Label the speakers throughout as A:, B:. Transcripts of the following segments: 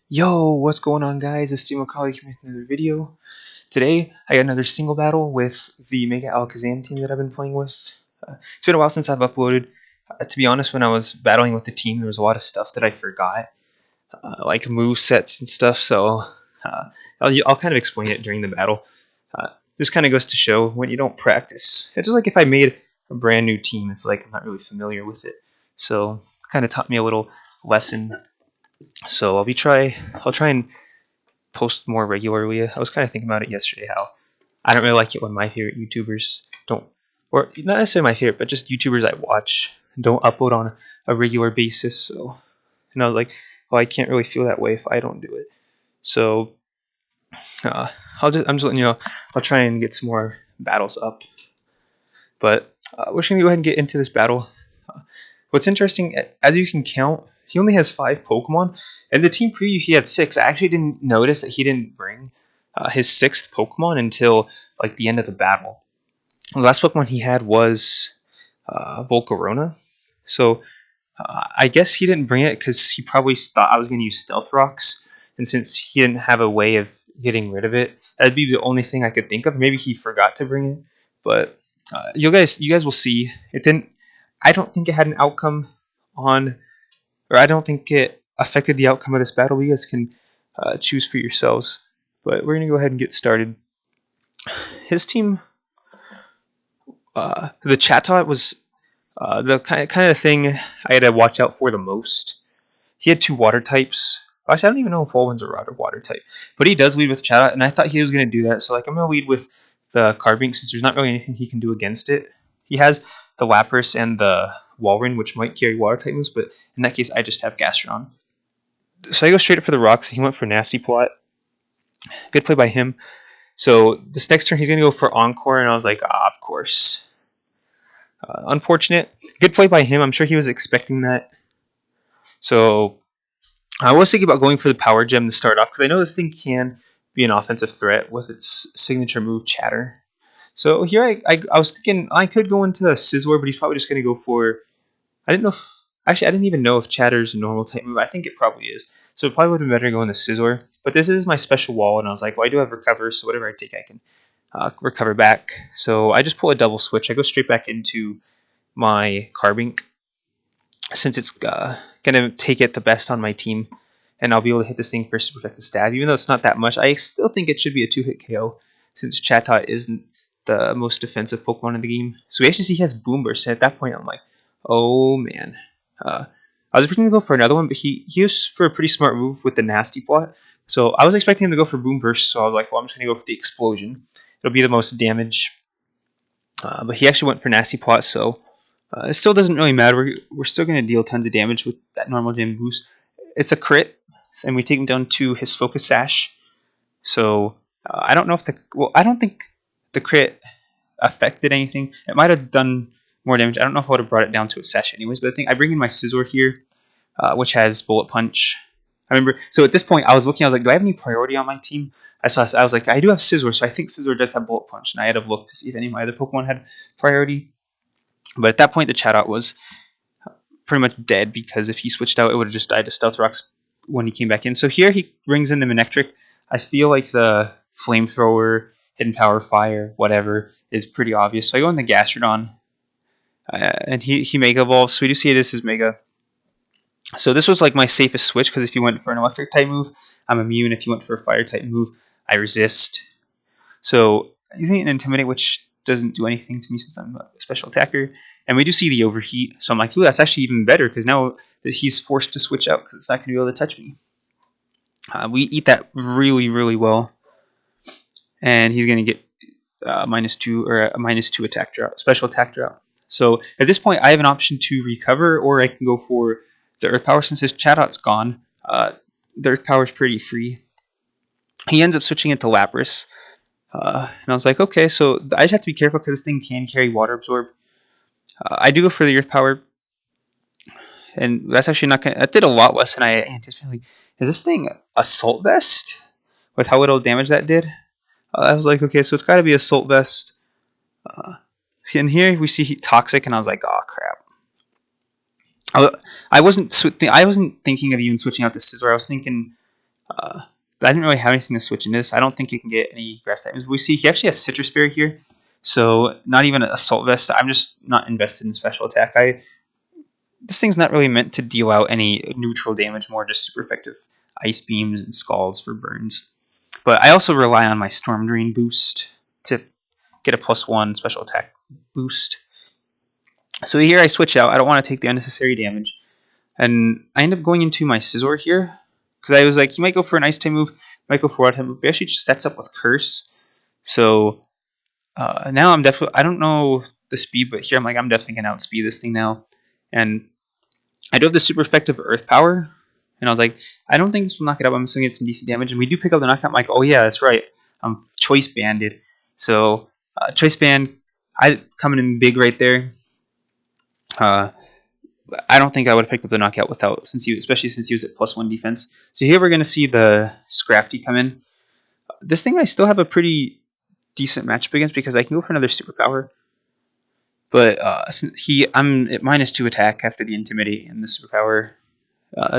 A: Yo, what's going on, guys? It's Steve McCauley here with another video. Today, I got another single battle with the Mega Alakazam team that I've been playing with. It's been a while since I've uploaded. To be honest, when I was battling with the team, there was a lot of stuff that I forgot, like move sets and stuff. So I'll kind of explain it during the battle. This kind of goes to show when you don't practice. It's just like if I made a brand new team, it's like I'm not really familiar with it. So kind of taught me a little lesson. So I'll try and post more regularly. I was kind of thinking about it yesterday, how I don't really like it when my favorite YouTubers don't, or not necessarily my favorite, but just YouTubers I watch don't upload on a regular basis. So, like, well, I can't really feel that way if I don't do it. So, I'm just letting you know, I'll try and get some more battles up. But we're just gonna go ahead and get into this battle. What's interesting, as you can count, he only has 5 Pokemon. In the team preview, he had 6. I actually didn't notice that he didn't bring his 6th Pokemon until like the end of the battle. The last Pokemon he had was Volcarona. So I guess he didn't bring it because he probably thought I was going to use Stealth Rocks. And since he didn't have a way of getting rid of it, that'd be the only thing I could think of. Maybe he forgot to bring it. But you guys will see. It didn't. I don't think it had an outcome on, or I don't think it affected the outcome of this battle. You guys can choose for yourselves. But we're going to go ahead and get started. His team, the Chatot was the kind of thing I had to watch out for the most. He had 2 water types. Actually, I don't even know if all ones are water type. But he does lead with Chatot, and I thought he was going to do that. So like I'm going to lead with the Carbink since there's not really anything he can do against it. He has the Lapras and the Walrein, which might carry water type moves, but in that case, I just have Gastrodon. So I go straight up for the rocks. He went for Nasty Plot. Good play by him. So this next turn, he's going to go for Encore, and I was like, of course. Unfortunate. Good play by him. I'm sure he was expecting that. So I was thinking about going for the Power Gem to start off, because I know this thing can be an offensive threat with its signature move, Chatter. So here I was thinking I could go into a Scizor, but he's probably just going to go for, I didn't even know if Chatter's a normal type move. I think it probably is. So it probably would have been better to go into Scizor. But this is my special wall, and I was like, well, I do have Recover, so whatever I take, I can recover back. So I just pull a double switch. I go straight back into my Carbink, since it's going to take it the best on my team, and I'll be able to hit this thing first to protect the stab. Even though it's not that much, I still think it should be a 2-hit KO, since Chatot isn't the most defensive Pokemon in the game. So we actually see he has Boom Burst, and at that point I'm like, oh man. I was expecting to go for another one, but he used for a pretty smart move with the Nasty Plot. So I was expecting him to go for Boom Burst, so I was like, well, I'm just going to go for the Explosion. It'll be the most damage. But he actually went for Nasty Plot, so it still doesn't really matter. We're still going to deal tons of damage with that normal gem boost. It's a crit, and we take him down to his Focus Sash. So I don't know if I don't think the crit affected anything. It might have done more damage. I don't know if I would have brought it down to a Sash anyways, but I think I bring in my Scizor here, which has Bullet Punch. I remember, so at this point, I was like, do I have any priority on my team? I was like, I do have Scizor, so I think Scizor does have Bullet Punch, and I had to look to see if any of my other Pokemon had priority. But at that point, the Chatot was pretty much dead, because if he switched out, it would have just died to Stealth Rocks when he came back in. So here he brings in the Manectric. I feel like the Flamethrower, Hidden Power, Fire, whatever, is pretty obvious. So I go in the Gastrodon, and he Mega Evolves. So we do see it as his Mega. So this was like my safest switch, because if you went for an Electric type move, I'm immune. If you went for a Fire type move, I resist. So using an Intimidate, which doesn't do anything to me since I'm a special attacker. And we do see the Overheat. So I'm like, ooh, that's actually even better, because now that he's forced to switch out, because it's not going to be able to touch me. We eat that really, really well. And he's going to get -2 or a -2 attack drop, special attack drop. So at this point, I have an option to recover, or I can go for the Earth Power. Since his Chatot's gone, the Earth Power is pretty free. He ends up switching it to Lapras. And I was like, okay, so I just have to be careful, because this thing can carry Water Absorb. I do go for the Earth Power, and that's actually not gonna. That did a lot less than I anticipated. Like, is this thing Assault Vest with how little damage that did? I was like, okay, so it's got to be Assault Vest. And here we see Toxic, and I was like, oh crap. I wasn't thinking of even switching out to Scizor. I was thinking I didn't really have anything to switch into this. I don't think you can get any grass types. We see he actually has Citrus Berry here, so not even an Assault Vest. I'm just not invested in special attack. This thing's not really meant to deal out any neutral damage, more just super effective Ice Beams and Scalds for burns. But I also rely on my Storm Drain boost to get a +1 special attack boost. So here I switch out. I don't want to take the unnecessary damage. And I end up going into my Scizor here, because I was like, he might go for an Ice type move, might go for Water type move. He actually just sets up with Curse. So now I'm definitely, I don't know the speed, but here I'm like, I'm definitely going to outspeed this thing now. And I do have the super effective Earth Power. And I was like, I don't think this will knock it up. I'm just going to get some decent damage. And we do pick up the knockout. I'm like, oh yeah, that's right. I'm Choice Banded. So Choice Band, I coming in big right there. I don't think I would have picked up the knockout without, especially since he was at +1 defense. So here we're going to see the Scrafty come in. This thing I still have a pretty decent matchup against because I can go for another superpower. But I'm at -2 attack after the Intimidate and the superpower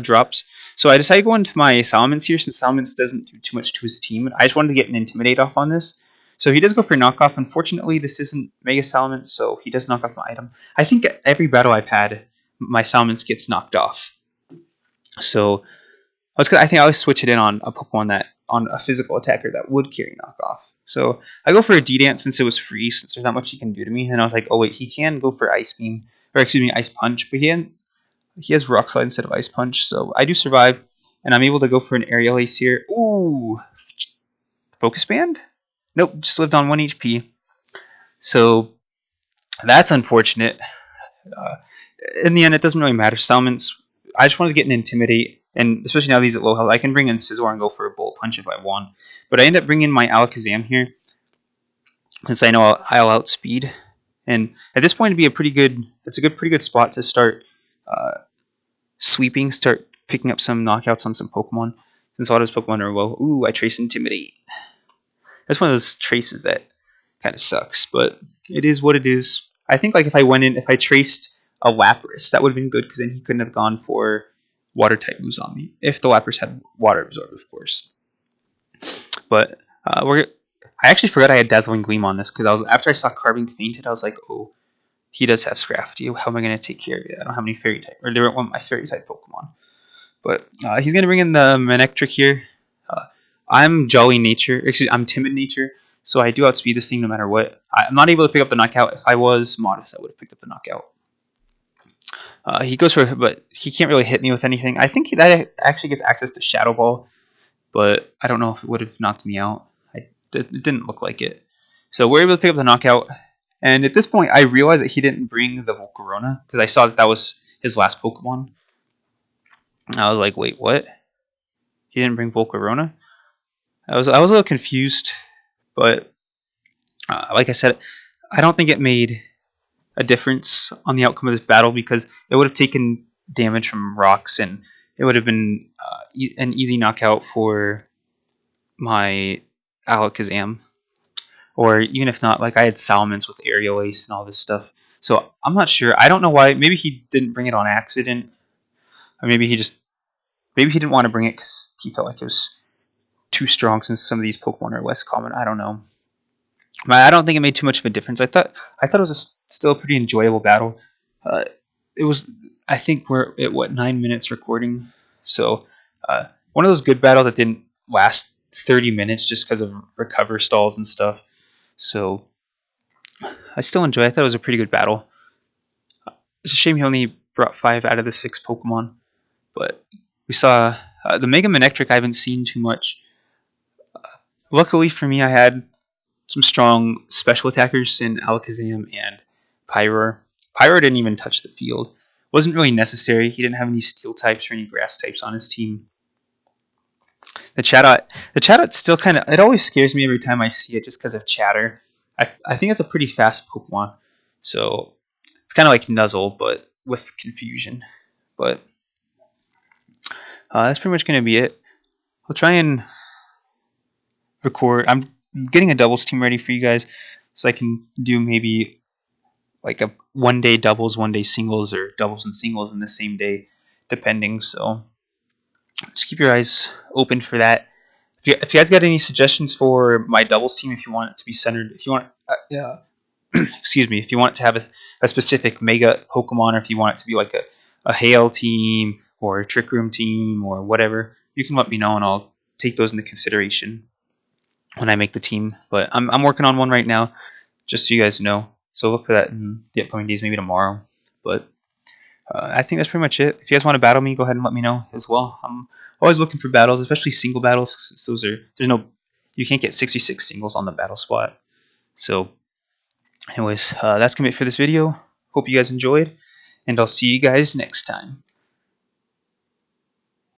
A: drops. So I decided to go into my Salamence here since Salamence doesn't do too much to his team. I just wanted to get an Intimidate off on this. So he does go for knockoff. Unfortunately, this isn't Mega Salamence, so he does knock off my item. I think every battle I've had, my Salamence gets knocked off. So I think I always switch it in on a Pokemon on a physical attacker that would carry knockoff. So I go for a D-Dance since it was free, since there's not much he can do to me. And I was like, oh wait, he can go for Ice Beam, or excuse me, Ice Punch, but he has Rock Slide instead of Ice Punch. So I do survive, and I'm able to go for an Aerial Ace here. Ooh, Focus Band? Nope, just lived on 1 HP. So that's unfortunate. In the end, it doesn't really matter. Salamence, I just wanted to get an Intimidate, and especially now that he's at low health, I can bring in Scizor and go for a Bolt Punch if I want. But I end up bringing my Alakazam here, since I know I'll outspeed. And at this point, it's a pretty good spot to start sweeping, start picking up some knockouts on some Pokemon, since a lot of his Pokemon are low. Ooh, I trace Intimidate. That's one of those traces that kind of sucks, but it is what it is. I think like if I traced a Lapras, that would have been good because then he couldn't have gone for water type moves on me if the Lapras had water absorb, of course. But I actually forgot I had Dazzling Gleam on this because after I saw Carbon fainted, I was like, oh, he does have Scrafty. How am I going to take care of it? I don't have any Fairy type, or they don't want my Fairy type Pokemon. But he's going to bring in the Manectric here. I'm Jolly Nature. Excuse me, I'm Timid Nature, so I do outspeed this thing no matter what. I'm not able to pick up the knockout. If I was modest, I would have picked up the knockout. He goes for, but he can't really hit me with anything. I think that actually gets access to Shadow Ball, but I don't know if it would have knocked me out. It didn't look like it. So we're able to pick up the knockout. And at this point, I realized that he didn't bring the Volcarona because I saw that was his last Pokemon. I was like, wait, what? He didn't bring Volcarona? I was a little confused, but like I said, I don't think it made a difference on the outcome of this battle because it would have taken damage from rocks and it would have been an easy knockout for my Alakazam. Or even if not, like I had Salamence with Aerial Ace and all this stuff. So I'm not sure. I don't know why. Maybe he didn't bring it on accident. Or maybe he didn't want to bring it because he felt like it was too strong since some of these Pokemon are less common. I don't know. But I don't think it made too much of a difference. I thought it was still a pretty enjoyable battle. It was, I think we're at 9 minutes recording. So one of those good battles that didn't last 30 minutes just because of recover stalls and stuff. So I still enjoy it. I thought it was a pretty good battle. It's a shame he only brought 5 out of the 6 Pokemon. But we saw the Mega Manectric I haven't seen too much. Luckily for me, I had some strong special attackers in Alakazam and Pyroar. Pyroar didn't even touch the field. Wasn't really necessary. He didn't have any steel types or any grass types on his team. The Chatot still kind of, it always scares me every time I see it just because of Chatter. I think it's a pretty fast Pokemon. So it's kind of like Nuzzle, but with confusion. But that's pretty much going to be it. I'll try and record. I'm getting a doubles team ready for you guys so I can do maybe like a 1 day doubles, 1 day singles, or doubles and singles in the same day, depending. So just keep your eyes open for that. If you guys got any suggestions for my doubles team, if you want it to be centered, if you want, excuse me, if you want it to have a specific mega Pokemon, or if you want it to be like a Hail team or a Trick Room team or whatever, you can let me know and I'll take those into consideration when I make the team. But I'm working on one right now, just so you guys know. So look for that in the upcoming days, maybe tomorrow. But I think that's pretty much it. If you guys want to battle me, go ahead and let me know as well. I'm always looking for battles, especially single battles. Since you can't get 66 singles on the battle spot. So, anyways, that's gonna be it for this video. Hope you guys enjoyed, and I'll see you guys next time.